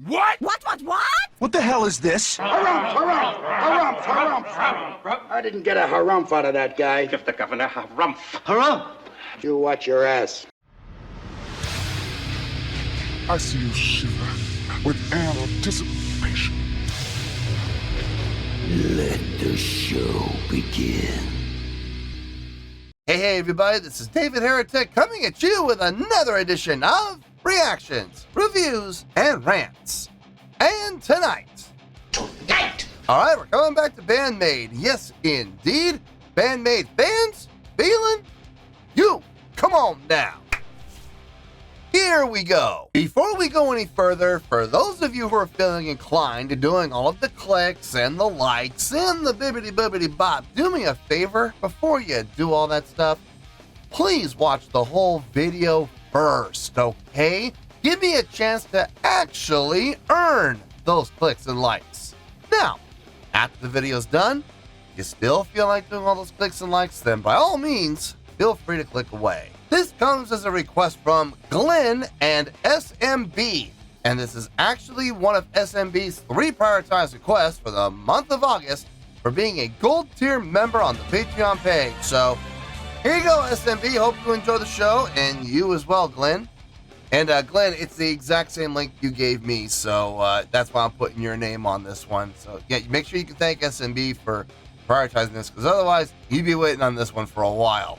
What? What? What the hell is this? Harumph. I didn't get a harumph out of that guy. Give the governor harumph. Harumph! You watch your ass. I see you shiver with anticipation. Let the show begin. Hey everybody, this is David Heretic coming at you with another edition of Reactions, Reviews, and Rants. And tonight, alright, we're coming back to Band-Maid. Yes, indeed, Band-Maid Fans Feeling You. Come on now. Here we go. Before we go any further, for those of you who are feeling inclined to doing all of the clicks and the likes and the bibbity-bibbity-bop, do me a favor before you do all that stuff. Please watch the whole video first, okay? Give me a chance to actually earn those clicks and likes. Now, after the video's done, you still feel like doing all those clicks and likes, then by all means, feel free to click away. This comes as a request from Glenn and SMB, and this is actually one of SMB's 3 prioritized requests for the month of August for being a gold tier member on the Patreon page. So here you go, SMB. Hope you enjoy the show, and you as well, Glenn. And Glenn, it's the exact same link you gave me, so that's why I'm putting your name on this one. So yeah, make sure you can thank SMB for prioritizing this, because otherwise you'd be waiting on this one for a while.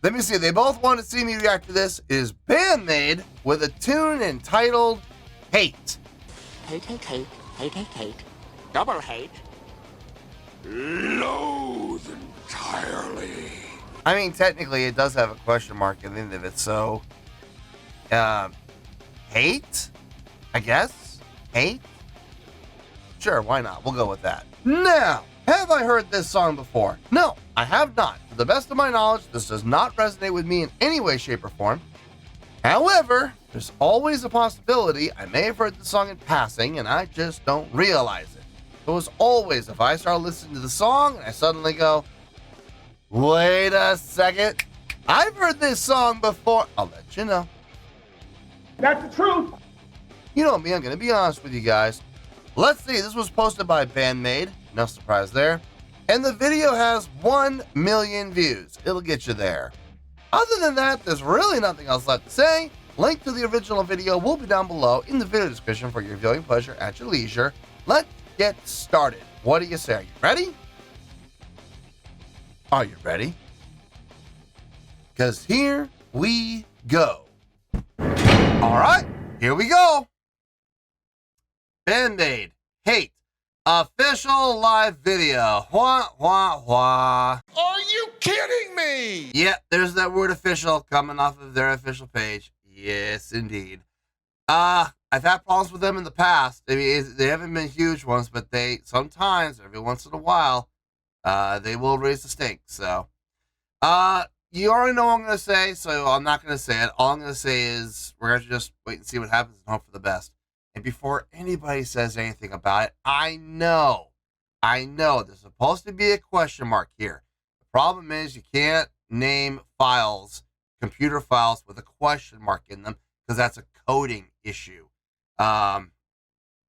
Let me see, they both want to see me react to this. Is Band-Maid with a tune entitled Hate. Hate. Double hate. Loathe entirely. I mean, technically it does have a question mark at the end of it, so hate? I guess? Hate? Sure, why not? We'll go with that. Now, have I heard this song before? No, I have not. To the best of my knowledge, this does not resonate with me in any way, shape, or form. However, there's always a possibility I may have heard the song in passing and I just don't realize it. So as always, if I start listening to the song and I suddenly go, wait a second, I've heard this song before, I'll let you know. That's the truth. You know me, I'm going to be honest with you guys. Let's see, this was posted by Band-Maid, no surprise there. And the video has 1 million views. It'll get you there. Other than that, there's really nothing else left to say. Link to the original video will be down below in the video description for your viewing pleasure at your leisure. Let's get started. What do you say? Are you ready? Are you ready? Because here we go. All right, here we go. Band-Maid, Hate, official live video. Wah, wah, wah. Are you kidding me? Yeah, there's that word official coming off of their official page. Yes, indeed. I've had problems with them in the past. I mean, they haven't been huge ones, but they sometimes, every once in a while, they will raise the stink. So, you already know what I'm going to say, so I'm not going to say it. All I'm going to say is we're going to just wait and see what happens and hope for the best. And before anybody says anything about it, I know there's supposed to be a question mark here. The problem is you can't name files, computer files with a question mark in them, because that's a coding issue.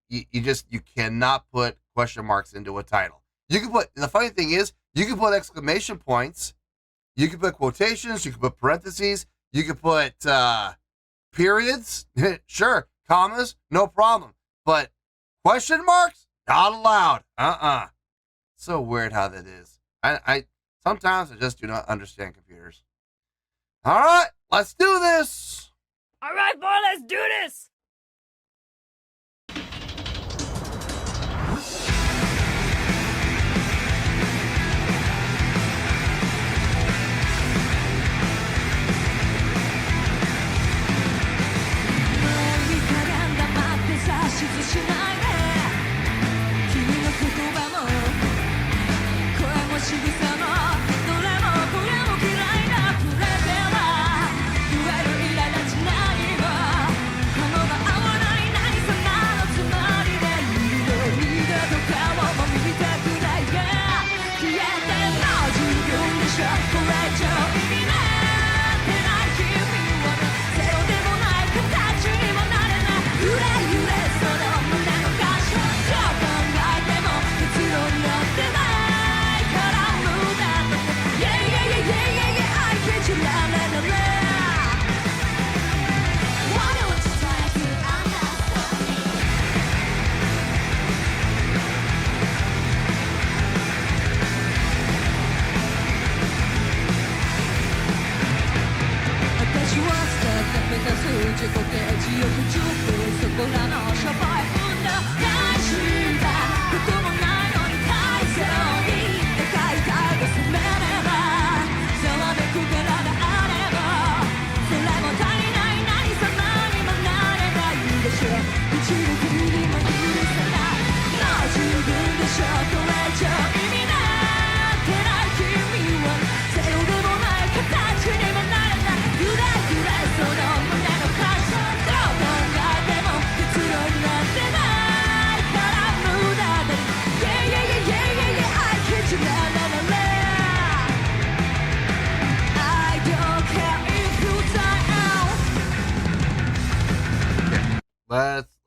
You cannot put question marks into a title. You can put, the funny thing is, you can put exclamation points, you can put quotations, you can put parentheses, you can put periods, sure, commas, no problem. But question marks, not allowed. So weird how that is. I sometimes I just do not understand computers. All right, let's do this. All right, boy, let's do this.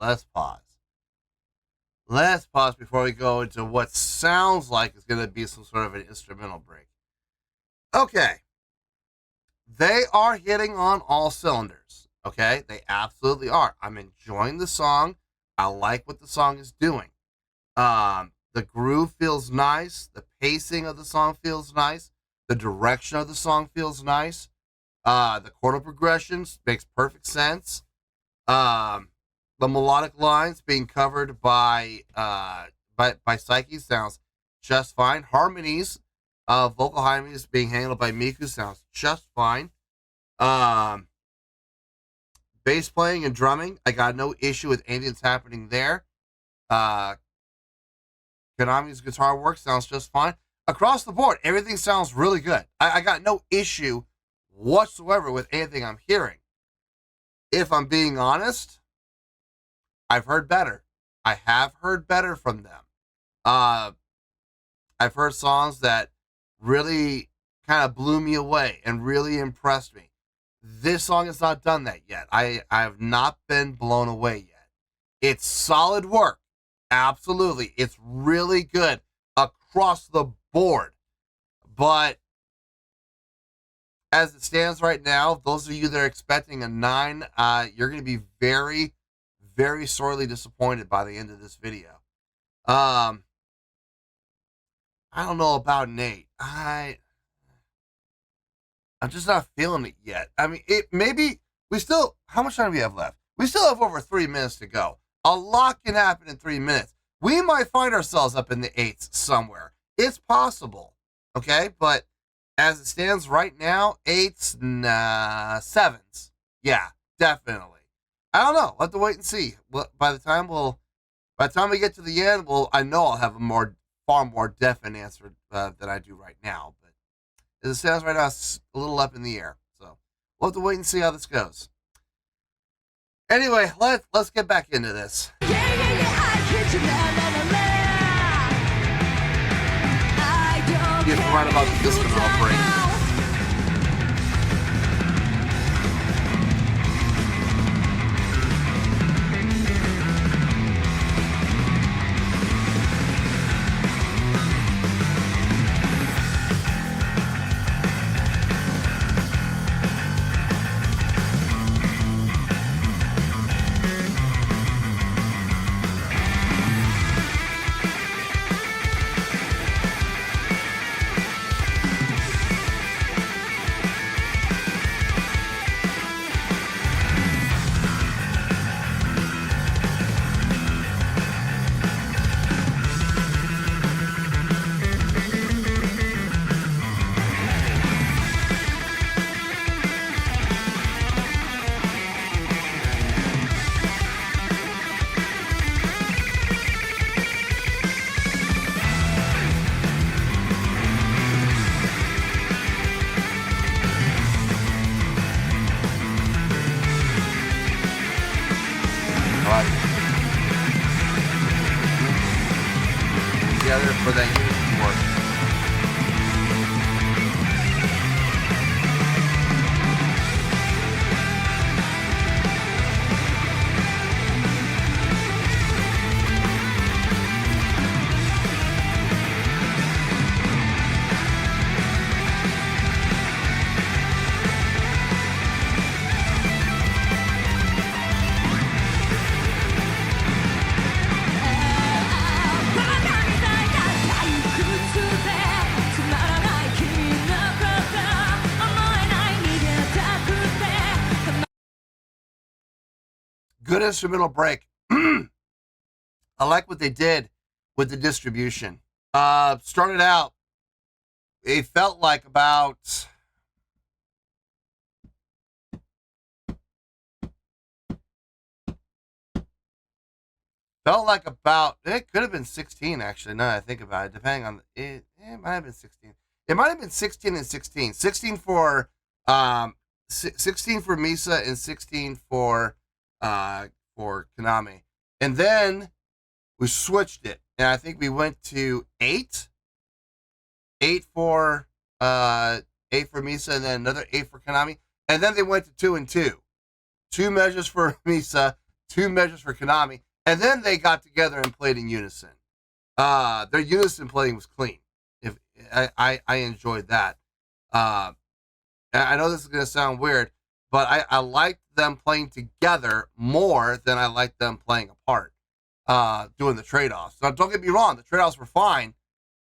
let's pause. Let's pause before we go into what sounds like it's going to be some sort of an instrumental break. Okay. They are hitting on all cylinders. Okay? They absolutely are. I'm enjoying the song. I like what the song is doing. The groove feels nice. The pacing of the song feels nice. The direction of the song feels nice. The chordal progressions makes perfect sense. The melodic lines being covered by Psyche sounds just fine. Harmonies, vocal harmonies being handled by Miku sounds just fine. Bass playing and drumming, I got no issue with anything that's happening there. Konami's guitar work sounds just fine. Across the board, everything sounds really good. I got no issue whatsoever with anything I'm hearing. If I'm being honest, I've heard better. I have heard better from them. I've heard songs that really kind of blew me away and really impressed me. This song has not done that yet. I have not been blown away yet. It's solid work. Absolutely. It's really good across the board. But as it stands right now, those of you that are expecting a 9, you're going to be very, very sorely disappointed by the end of this video. I don't know about an 8. I'm just not feeling it yet. I mean, how much time do we have left? We still have over 3 minutes to go. A lot can happen in 3 minutes. We might find ourselves up in the 8s somewhere. It's possible. Okay? But as it stands right now, 8s, 7s. Yeah, definitely. I don't know. We'll have to wait and see. By the time we get to the end, I know I'll have a far more definite answer than I do right now. But as it stands right now, it's a little up in the air. So we'll have to wait and see how this goes. Anyway, let's get back into this. Give right about this one, I'll break. Together for that unit to work. Good instrumental break. I like what they did with the distribution. Started out, it felt like about it could have been 16 actually, now that I think about it, depending on it might have been 16. It might have been 16 and 16. 16 for 16 for Misa and 16 for Konami. And then we switched it. And I think we went to 8. 8 for Misa and then another 8 for Konami. And then they went to 2 and 2. 2 measures for Misa, 2 measures for Konami, and then they got together and played in unison. Their unison playing was clean. If I enjoyed that. I know this is going to sound weird, but I liked them playing together more than I liked them playing apart, doing the trade-offs. Now, don't get me wrong, the trade-offs were fine.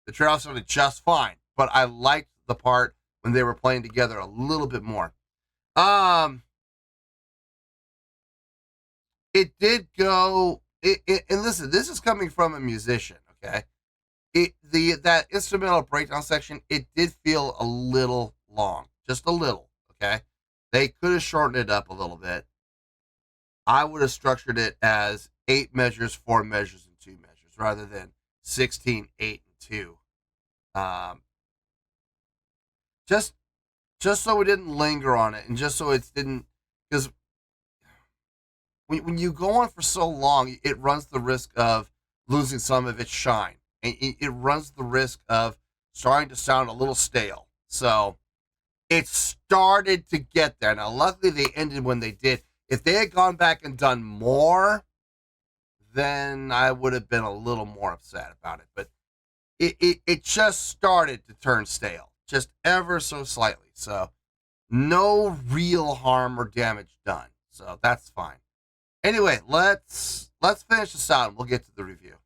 The trade-offs sounded just fine, but I liked the part when they were playing together a little bit more. It did go, and listen, this is coming from a musician, okay? That instrumental breakdown section, it did feel a little long, just a little, okay? They could have shortened it up a little bit. I would have structured it as 8 measures, 4 measures, and 2 measures, rather than 16, 8, and 2. Just so we didn't linger on it, and just so it didn't, because when you go on for so long, it runs the risk of losing some of its shine. And it runs the risk of starting to sound a little stale. So it started to get there. Now, luckily, they ended when they did. If they had gone back and done more, then I would have been a little more upset about it. But it just started to turn stale, just ever so slightly. So no real harm or damage done. So that's fine. Anyway, let's finish this out and we'll get to the review.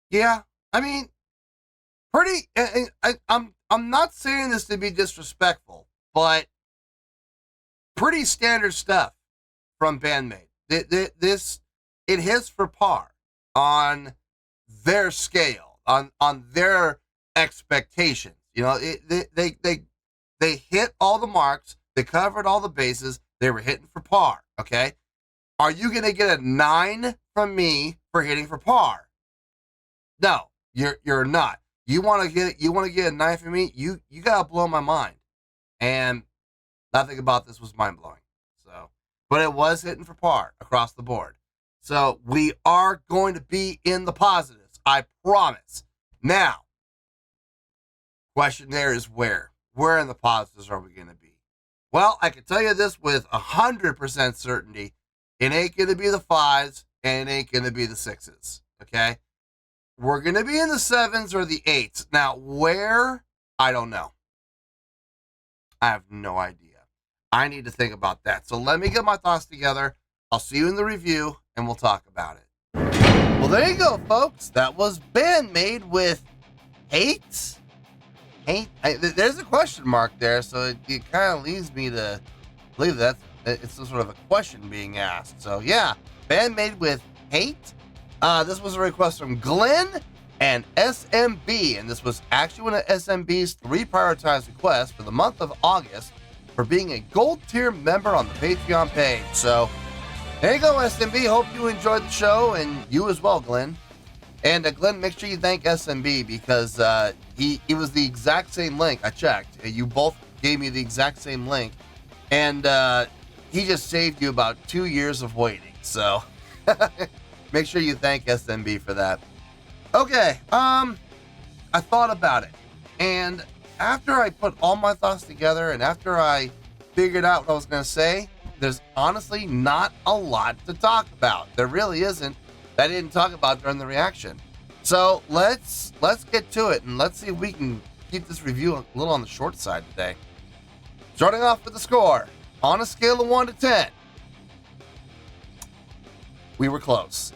Yeah, I mean, pretty. I'm not saying this to be disrespectful, but pretty standard stuff from Band-Maid. This it hits for par on their scale, on their expectations. You know, they hit all the marks. They covered all the bases. They were hitting for par. Okay, are you gonna get a 9 from me for hitting for par? No, you're not. You want to get a 9 from me? You gotta blow my mind. And nothing about this was mind blowing. So, but it was hitting for par across the board. So we are going to be in the positives. I promise. Now, question there is where? Where in the positives are we going to be? Well, I can tell you this with 100% certainty. It ain't going to be the 5s and it ain't going to be the 6s. Okay? We're going to be in the 7s or the 8s. Now, where? I don't know. I have no idea. I need to think about that. So let me get my thoughts together. I'll see you in the review, and we'll talk about it. Well, there you go, folks. That was Band-Maid with Hate. There's a question mark there, so it kind of leads me to believe that it's some sort of a question being asked. So, yeah, Band-Maid with Hate. This was a request from Glenn and SMB, and this was actually one of SMB's 3 prioritized requests for the month of August for being a gold tier member on the Patreon page. So there you go, SMB. Hope you enjoyed the show, and you as well, Glenn. And Glenn, make sure you thank SMB because it was the exact same link. I checked. You both gave me the exact same link, and he just saved you about 2 years of waiting. So make sure you thank SMB for that. Okay, I thought about it, and after I put all my thoughts together and after I figured out what I was going to say, there's honestly not a lot to talk about. There really isn't that I didn't talk about during the reaction. So let's get to it, and let's see if we can keep this review a little on the short side today. Starting off with the score, on a scale of 1 to 10, we were close.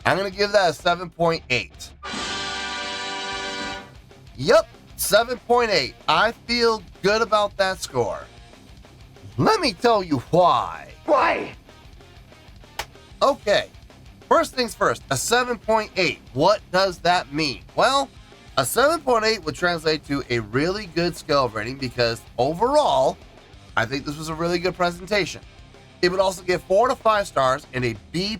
I'm going to give that a 7.8. Yep, 7.8. I feel good about that score. Let me tell you why. Why? Okay, first things first, a 7.8. What does that mean? Well, a 7.8 would translate to a really good scale rating because overall, I think this was a really good presentation. It would also get 4 to 5 stars and a B+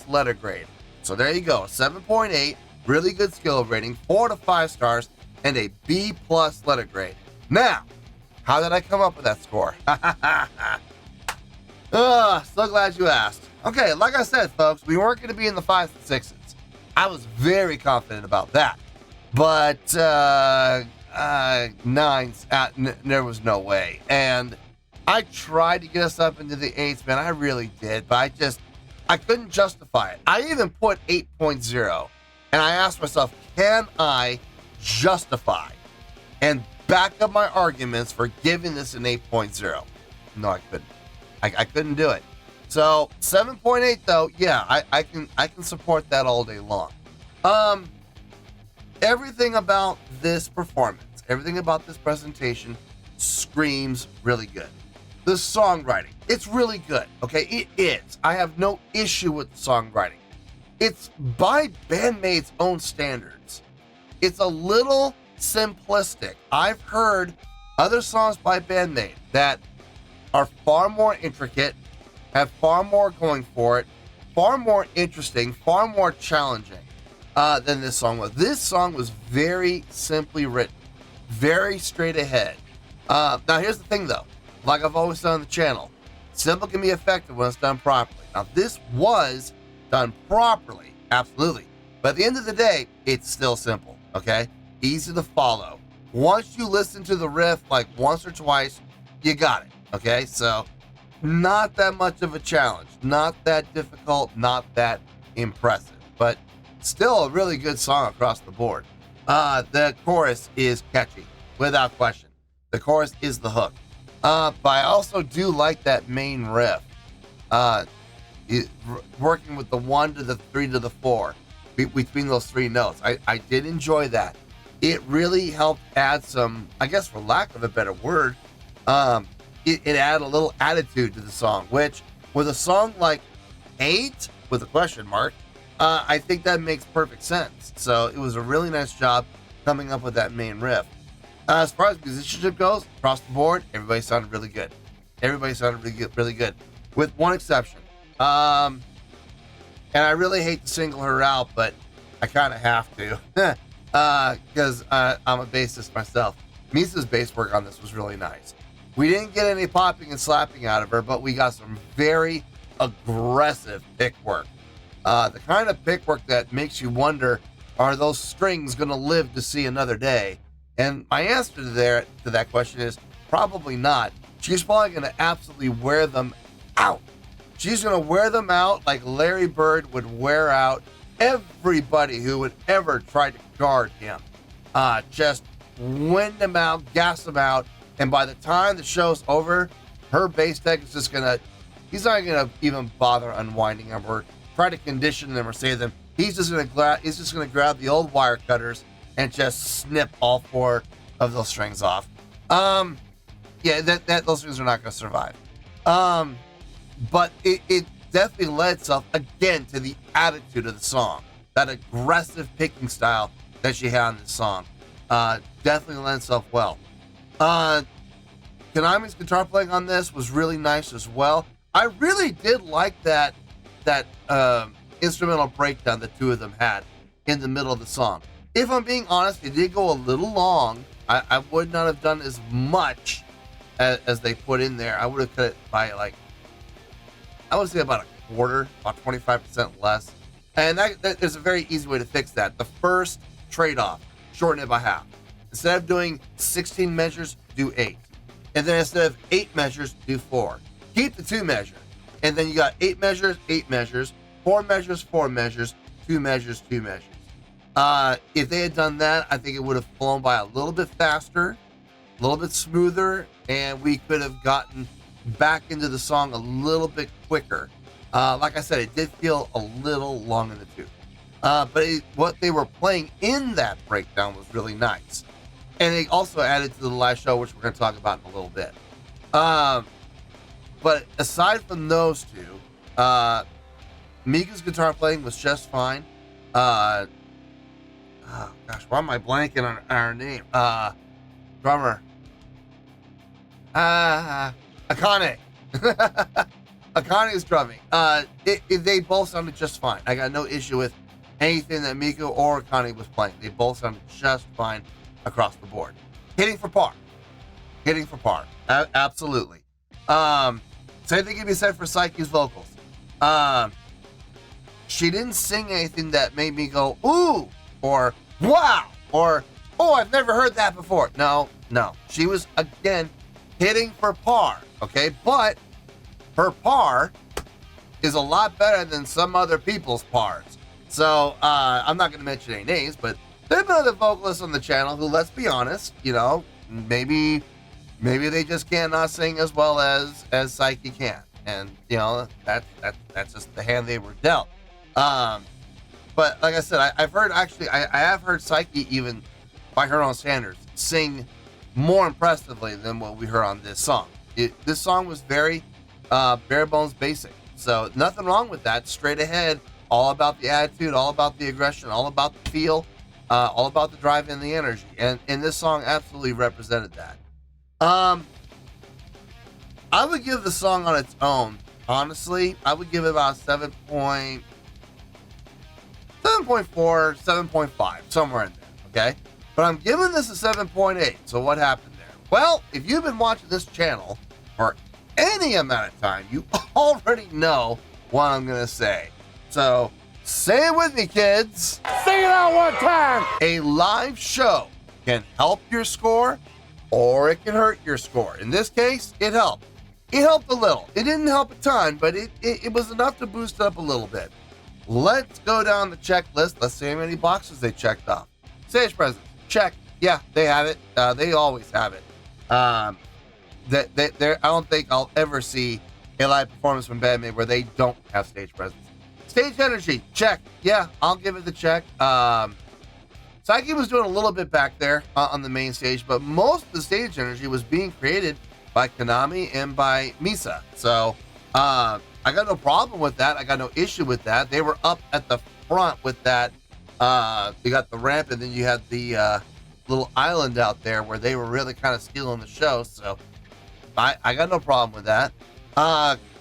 letter grade. So there you go, 7.8, really good skill rating, 4 to 5 stars, and a B+ letter grade. Now, how did I come up with that score? So glad you asked. Okay, like I said, folks, we weren't going to be in the 5s and 6s. I was very confident about that. But 9s, there was no way. And I tried to get us up into the 8s, man, I really did, but I couldn't justify it. I even put 8.0, and I asked myself, can I justify and back up my arguments for giving this an 8.0? No, I couldn't. I couldn't do it. So 7.8 though, yeah, I can support that all day long. Everything about this performance, everything about this presentation screams really good. The songwriting, it's really good. Okay, it is. I have no issue with the songwriting. It's by Band-Maid's own standards. It's a little simplistic. I've heard other songs by Band-Maid that are far more intricate, have far more going for it, far more interesting, far more challenging than this song was. This song was very simply written, very straight ahead. Now here's the thing though, like I've always done on the channel, simple can be effective when it's done properly. Now this was done properly, absolutely. But at the end of the day, it's still simple, okay? Easy to follow. Once you listen to the riff like once or twice, you got it, okay? So not that much of a challenge, not that difficult, not that impressive, but still a really good song across the board. The chorus is catchy, without question. The chorus is the hook. But I also do like that main riff. Working with the 1 to the 3 to the 4 between those 3 notes. I did enjoy that. It really helped add some, I guess for lack of a better word, it added a little attitude to the song, which with a song like Hate, with a question mark, I think that makes perfect sense. So it was a really nice job coming up with that main riff. As far as musicianship goes, across the board, everybody sounded really good. Everybody sounded really good, with one exception. And I really hate to single her out, but I kind of have to, because I'm a bassist myself. Misa's bass work on this was really nice. We didn't get any popping and slapping out of her, but we got some very aggressive pick work. The kind of pick work that makes you wonder, are those strings going to live to see another day? And my answer to that question is probably not. She's probably going to absolutely wear them out. She's going to wear them out like Larry Bird would wear out everybody who would ever try to guard him. Just wind them out, gas them out, and by the time the show's over, her bass tech is just he's not going to even bother unwinding them or try to condition them or save them. He's just going to grab the old wire cutters and just snip all 4 of those strings off. Yeah, those strings are not going to survive. But it definitely led itself again to the attitude of the song, that aggressive picking style that she had on this song. Definitely led itself well. Konami's guitar playing on this was really nice as well. I really did like that instrumental breakdown the 2 of them had in the middle of the song. If I'm being honest, it did go a little long. I would not have done as much as they put in there. I would have cut it by like I would say about a quarter, about 25% less. And there's a very easy way to fix that. The first trade-off, shorten it by half. Instead of doing 16 measures, do 8. And then instead of 8 measures, do 4. Keep the 2 measure. And then you got 8 measures, 8 measures, 4 measures, 4 measures, 2 measures, 2 measures. If they had done that, I think it would have flown by a little bit faster, a little bit smoother, and we could have gotten back into the song a little bit quicker. Like I said, it did feel a little long in the tooth. But what they were playing in that breakdown was really nice. And they also added to the live show, which we're going to talk about in a little bit. But aside from those two, Mika's guitar playing was just fine. Oh gosh, why am I blanking on our name? Drummer. Akane. Akane is drumming. They both sounded just fine. I got no issue with anything that Mika or Akane was playing. They both sounded just fine across the board. Hitting for par. Absolutely. Same thing can be said for Psyche's vocals. She didn't sing anything that made me go, ooh, or wow, or oh, I've never heard that before. No. She was, again, hitting for par, okay? But her par is a lot better than some other people's pars. So, I'm not going to mention any names, but there have been other vocalists on the channel who, let's be honest, maybe they just cannot sing as well as Psyche can. And, that's just the hand they were dealt. But like I said, I've heard, actually, I have heard Psyche, even by her own standards, sing more impressively than what we heard on this song. This song was very bare bones basic. So nothing wrong with that. Straight ahead, all about the attitude, all about the aggression, all about the feel, all about the drive and the energy. And this song absolutely represented that. I would give the song on its own, honestly, I would give it about 7.4, 7.5, somewhere in there, okay? But I'm giving this a 7.8, so what happened there? Well, if you've been watching this channel for any amount of time, you already know what I'm going to say. So, say it with me, kids. Sing it out one time. A live show can help your score, or it can hurt your score. In this case, it helped. It helped a little. It didn't help a ton, but it was enough to boost it up a little bit. Let's go down the checklist. Let's see how many boxes they checked off. Stage presence, check. Yeah, they have it. They always have it. I don't think I'll ever see a live performance from Band-Maid where they don't have stage presence. Stage energy, check. Yeah, I'll give it the check. Psyche was doing a little bit back there on the main stage, but most of the stage energy was being created by Konami and by Misa. So I got no problem with that. I got no issue with that. They were up at the front with that. You got the ramp, and then you had the little island out there where they were really kind of stealing the show. So I got no problem with that.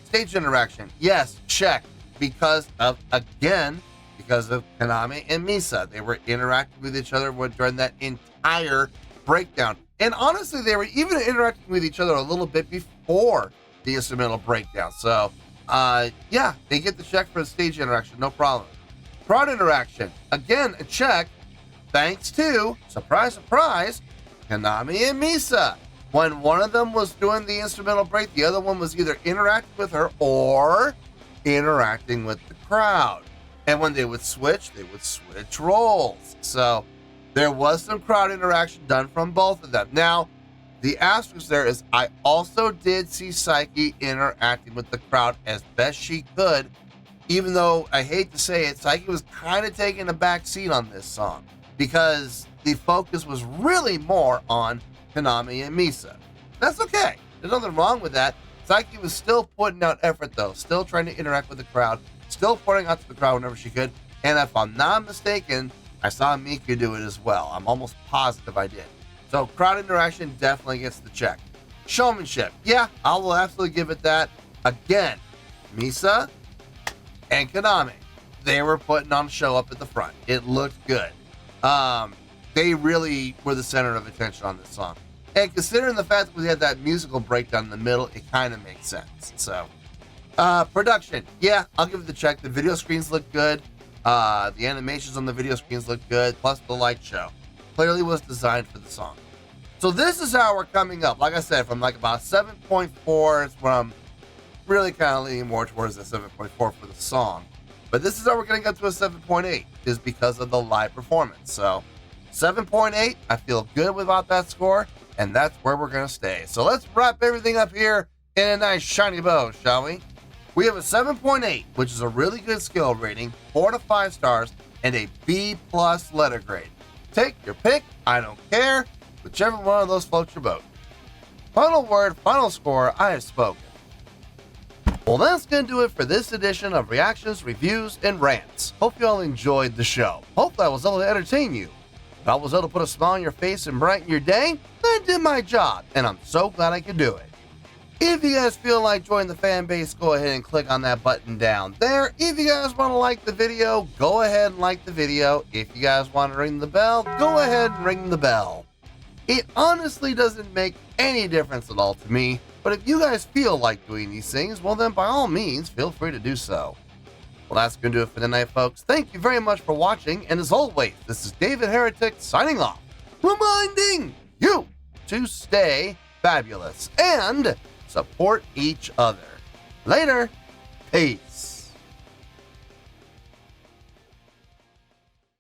Stage interaction, yes, check. Because of Konami and Misa. They were interacting with each other during that entire breakdown. And honestly, they were even interacting with each other a little bit before the instrumental breakdown. So, yeah, they get the check for the stage interaction, no problem. Crowd interaction, again, a check, thanks to, surprise, surprise, Konami and Misa. When one of them was doing the instrumental break, the other one was either interacting with her or interacting with the crowd. And when they would switch roles. So there was some crowd interaction done from both of them. Now, the asterisk there is I also did see Psyche interacting with the crowd as best she could, even though I hate to say it, Psyche was kind of taking a back seat on this song because the focus was really more on Konami and Misa. That's okay. There's nothing wrong with that. Psyche was still putting out effort, though, still trying to interact with the crowd, still pointing out to the crowd whenever she could. And if I'm not mistaken, I saw Mika do it as well. I'm almost positive I did. So crowd interaction definitely gets the check. Showmanship, yeah, I will absolutely give it that. Again, Misa and Konami, they were putting on a show up at the front. It looked good. They really were the center of attention on this song. And considering the fact that we had that musical breakdown in the middle, it kind of makes sense. So, Production. Yeah, I'll give it the check. The video screens look good. The animations on the video screens look good. Plus the light show. Clearly was designed for the song. So this is how we're coming up. Like I said, from like about 7.4 is where I'm really kind of leaning more towards the 7.4 for the song. But this is how we're going to get to a 7.8 is because of the live performance. So 7.8, I feel good about that score, and that's where we're going to stay. So let's wrap everything up here in a nice shiny bow, shall we? We have a 7.8, which is a really good skill rating, 4 to 5 stars, and a B+ letter grade. Take your pick, I don't care, whichever one of those floats your boat. Final word, final score, I have spoken. Well, that's going to do it for this edition of Reactions, Reviews, and Rants. Hope you all enjoyed the show. Hopefully I was able to entertain you. If I was able to put a smile on your face and brighten your day, then I did my job, and I'm so glad I could do it. If you guys feel like joining the fan base, go ahead and click on that button down there. If you guys want to like the video, go ahead and like the video. If you guys want to ring the bell, go ahead and ring the bell. It honestly doesn't make any difference at all to me, but if you guys feel like doing these things, well then by all means, feel free to do so. Well, that's going to do it for tonight, folks. Thank you very much for watching, and as always, this is David Heretic signing off, reminding you to stay fabulous and support each other. Later. Peace.